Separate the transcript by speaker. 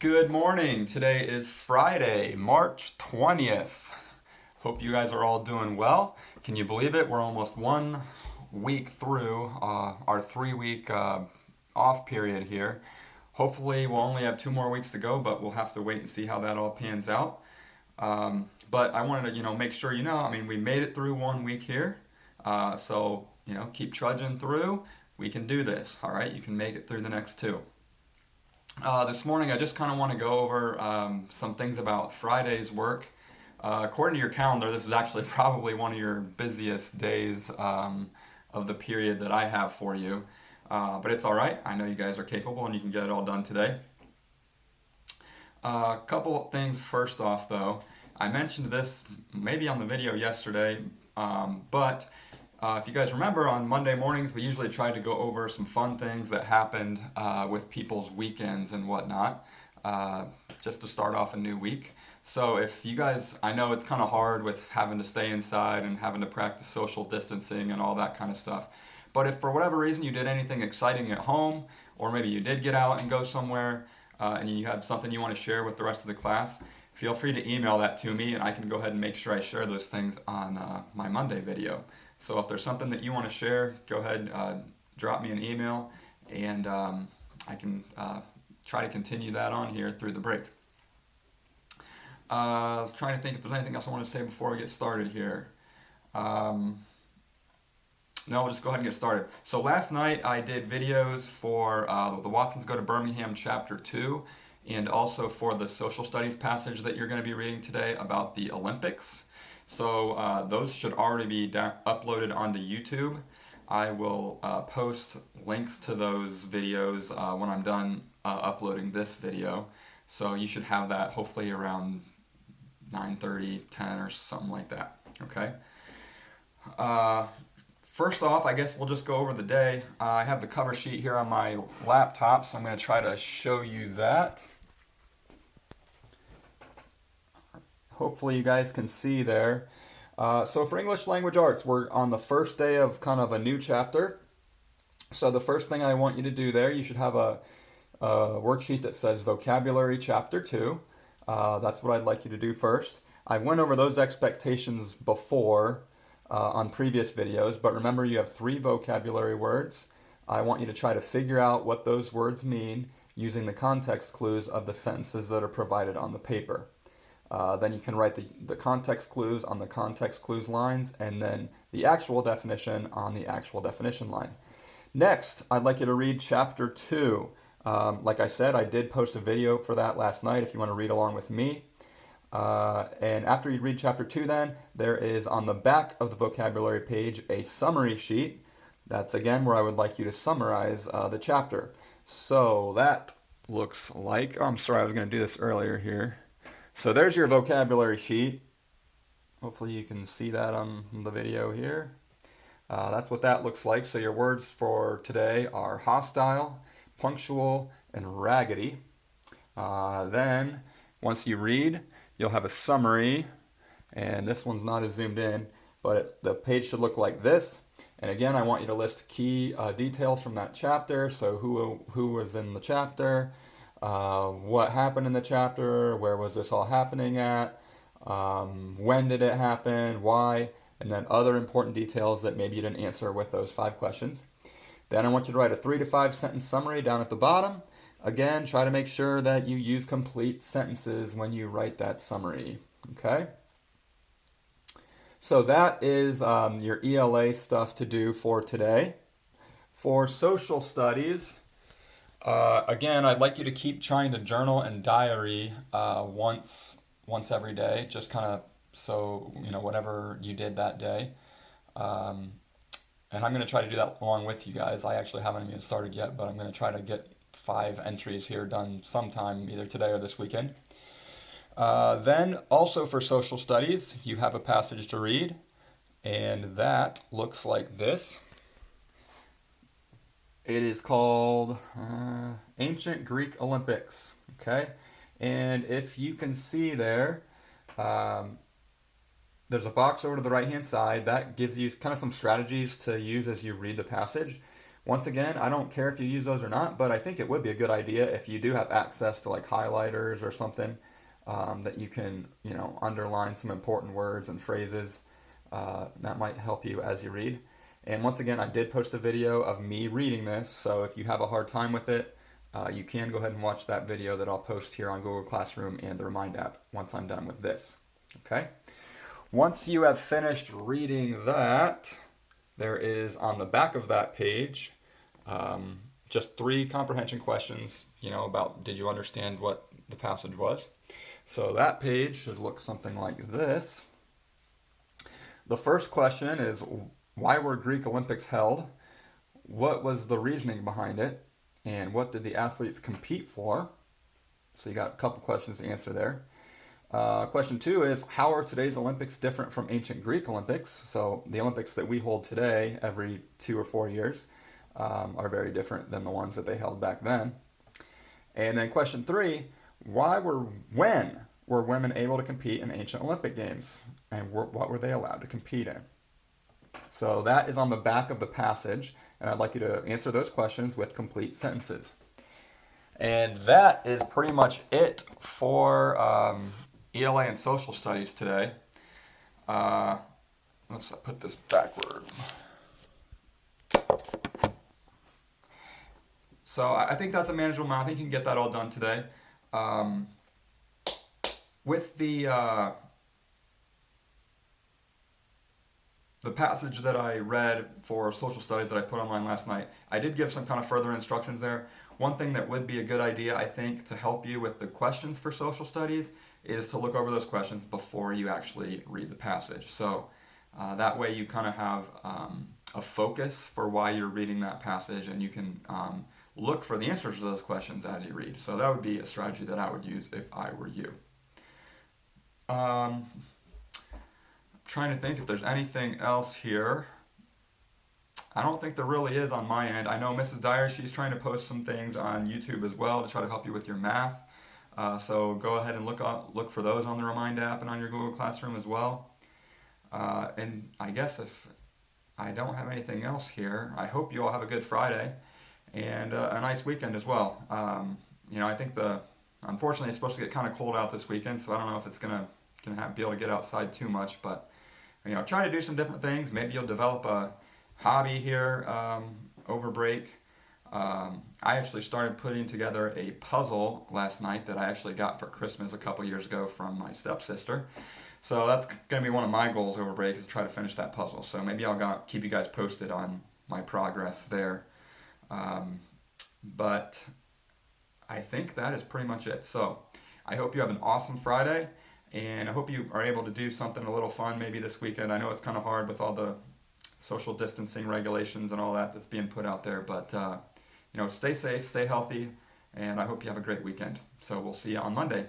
Speaker 1: Good morning. Today is Friday, March 20th. Hope you guys are all doing well. Can you believe it? We're almost 1 week through our 3 week off period here. Hopefully, we'll only have 2 more weeks to go, but we'll have to wait and see how that all pans out. But I wanted to, make sure we made it through 1 week here. So, keep trudging through. We can do this, all right? You can make it through the next two. This morning, I just kind of want to go over some things about Friday's work. According to your calendar, this is actually probably one of your busiest days of the period that I have for you. But it's all right. I know you guys are capable and you can get it all done today. A couple things first off, though. I mentioned this maybe on the video yesterday, but if you guys remember, on Monday mornings, we usually try to go over some fun things that happened with people's weekends and whatnot, just to start off a new week. So if you guys, I know it's kind of hard with having to stay inside and having to practice social distancing and all that kind of stuff. But if for whatever reason you did anything exciting at home, or maybe you did get out and go somewhere, and you have something you want to share with the rest of the class, feel free to email that to me, and I can go ahead and make sure I share those things on my Monday video. So if there's something that you want to share, go ahead, drop me an email, and I can try to continue that on here through the break. I was trying to think if there's anything else I want to say before we get started here. No, we'll just go ahead and get started. So last night I did videos for the Watsons Go to Birmingham Chapter 2, and also for the social studies passage that you're going to be reading today about the Olympics. So those should already be uploaded onto YouTube. I will post links to those videos when I'm done uploading this video. So you should have that hopefully around 9:30, 10 or something like that. Okay. First off, I guess we'll just go over the day. I have the cover sheet here on my laptop, so I'm going to try to show you that. Hopefully you guys can see there. So for English Language Arts, we're on the first day of kind of a new chapter. So the first thing I want you to do there, you should have a worksheet that says Vocabulary Chapter 2. That's what I'd like you to do first. I've went over those expectations before on previous videos, but remember you have 3 vocabulary words. I want you to try to figure out what those words mean using the context clues of the sentences that are provided on the paper. Then you can write the context clues on the context clues lines, and then the actual definition on the actual definition line. Next, I'd like you to read Chapter 2. Like I said, I did post a video for that last night if you want to read along with me. And after you read Chapter 2 then, there is on the back of the vocabulary page a summary sheet. That's again where I would like you to summarize the chapter. So that looks like, oh, I'm sorry, I was going to do this earlier here. So there's your vocabulary sheet. Hopefully you can see that on the video here. That's what that looks like. So your words for today are hostile, punctual, and raggedy. Then once you read, you'll have a summary, and this one's not as zoomed in, but the page should look like this. And again, I want you to list key details from that chapter. So who was in the chapter, what happened in the chapter, where was this all happening at, when did it happen, why, and then other important details that maybe you didn't answer with those 5 questions. Then I want you to write a 3 to 5 sentence summary down at the bottom. Again, try to make sure that you use complete sentences when you write that summary. Okay? So that is your ELA stuff to do for today. For social studies, again, I'd like you to keep trying to journal and diary once every day, just kind of so, whatever you did that day. And I'm going to try to do that along with you guys. I actually haven't even started yet, but I'm going to try to get 5 entries here done sometime, either today or this weekend. Then also for social studies, you have a passage to read, and that looks like this. It is called Ancient Greek Olympics, okay? And if you can see there, there's a box over to the right-hand side that gives you kind of some strategies to use as you read the passage. Once again, I don't care if you use those or not, but I think it would be a good idea if you do have access to like highlighters or something that you can, underline some important words and phrases. That might help you as you read. And once again, I did post a video of me reading this, so if you have a hard time with it, you can go ahead and watch that video that I'll post here on Google Classroom and the Remind app once I'm done with this. Okay? Once you have finished reading that, there is on the back of that page just 3 comprehension questions, about did you understand what the passage was. So that page should look something like this. The first question is, why were Greek Olympics held? What was the reasoning behind it? And what did the athletes compete for? So you got a couple questions to answer there. Question 2 is, how are today's Olympics different from ancient Greek Olympics? So the Olympics that we hold today every 2 or 4 years are very different than the ones that they held back then. And then question 3, when were women able to compete in ancient Olympic Games? And what were they allowed to compete in? So that is on the back of the passage, and I'd like you to answer those questions with complete sentences. And that is pretty much it for ELA and social studies today. Oops, I put this backward. So I think that's a manageable amount. I think you can get that all done today. With the passage that I read for social studies that I put online last night, I did give some kind of further instructions there. One thing that would be a good idea, I think, to help you with the questions for social studies is to look over those questions before you actually read the passage. So that way you kind of have a focus for why you're reading that passage, and you can look for the answers to those questions as you read. So that would be a strategy that I would use if I were you. Trying to think if there's anything else here. I don't think there really is on my end. I know Mrs. Dyer, she's trying to post some things on YouTube as well to try to help you with your math. So go ahead and look for those on the Remind app and on your Google Classroom as well. And I guess if I don't have anything else here, I hope you all have a good Friday and a nice weekend as well. I think unfortunately it's supposed to get kind of cold out this weekend, so I don't know if it's gonna be able to get outside too much, but try to do some different things. Maybe you'll develop a hobby here over break. I actually started putting together a puzzle last night that I actually got for Christmas a couple years ago from my stepsister. So that's going to be one of my goals over break, is to try to finish that puzzle. So maybe I'll keep you guys posted on my progress there. But I think that is pretty much it. So I hope you have an awesome Friday, and I hope you are able to do something a little fun maybe this weekend. I know it's kind of hard with all the social distancing regulations and all that that's being put out there, but stay safe, stay healthy, and I hope you have a great weekend. So we'll see you on Monday.